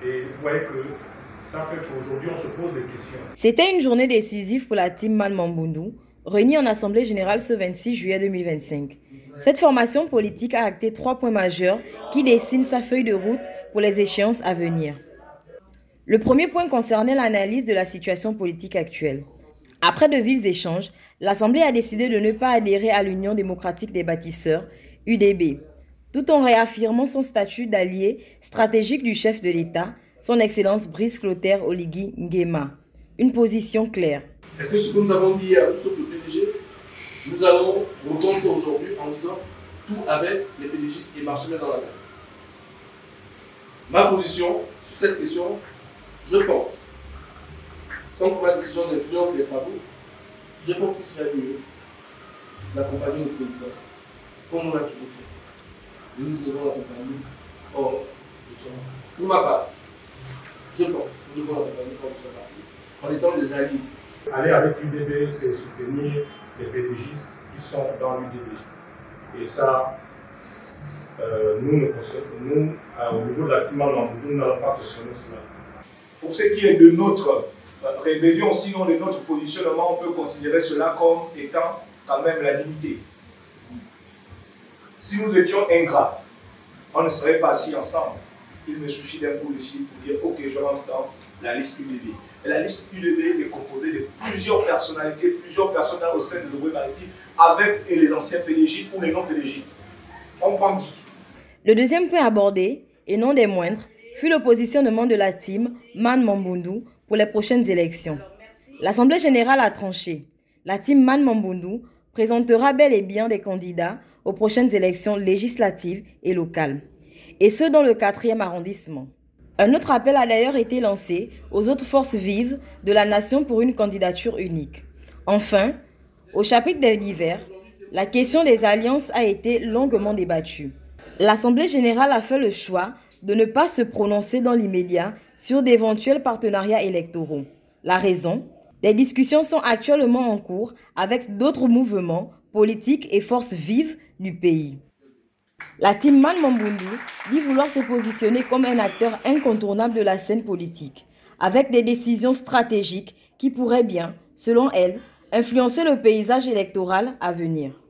Et vous voyez que ça fait qu'aujourd'hui, on se pose des questions. C'était une journée décisive pour la team Man Mambundu, réunie en Assemblée générale ce 26 juillet 2025. Cette formation politique a acté 3 points majeurs qui dessinent sa feuille de route pour les échéances à venir. Le premier point concernait l'analyse de la situation politique actuelle. Après de vifs échanges, l'Assemblée a décidé de ne pas adhérer à l'Union démocratique des bâtisseurs, UDB, tout en réaffirmant son statut d'allié stratégique du chef de l'État, son Excellence Brice Clotaire Oligui Nguema. Une position claire. Est-ce que ce que nous avons dit hier sur le PDG, nous allons repenser aujourd'hui en disant tout avec les PDGistes et marcher dans la main? Ma position sur cette question, je pense, sans que ma décision n'influence les travaux, je pense qu'il serait mieux d'accompagner le président, comme on l'a toujours fait. Nous devons l'accompagner hors de son parti. Pour ma part, je pense que nous devons l'accompagner hors de son parti, en étant des alliés. Aller avec l'UDB, c'est soutenir les pédagogistes qui sont dans l'UDB. Et ça, nous, au niveau de la team Man Mambundu, nous n'allons pas cautionner cela. Pour ce qui est de notre rébellion, sinon de notre positionnement, on peut considérer cela comme étant quand même la limité. Si nous étions ingrats, on ne serait pas assis ensemble. Il me suffit d'un coup de fil pour dire « Ok, je rentre dans la liste UDB ». Et la liste UDB est composée de plusieurs personnalités, plusieurs personnes au sein de l'Ogooué-Maritime, avec les anciens pédégistes ou les non-pédégistes. On prend qui? Le deuxième point abordé, et non des moindres, fut le positionnement de la team Man Mambundu pour les prochaines élections. L'Assemblée générale a tranché. La team Man Mambundu présentera bel et bien des candidats aux prochaines élections législatives et locales, et ce dans le 4e arrondissement. Un autre appel a d'ailleurs été lancé aux autres forces vives de la nation pour une candidature unique. Enfin, au chapitre des divers, la question des alliances a été longuement débattue. L'Assemblée générale a fait le choix de ne pas se prononcer dans l'immédiat sur d'éventuels partenariats électoraux. La raison? Des discussions sont actuellement en cours avec d'autres mouvements politiques et forces vives du pays. La team Man Mambundu dit vouloir se positionner comme un acteur incontournable de la scène politique, avec des décisions stratégiques qui pourraient bien, selon elle, influencer le paysage électoral à venir.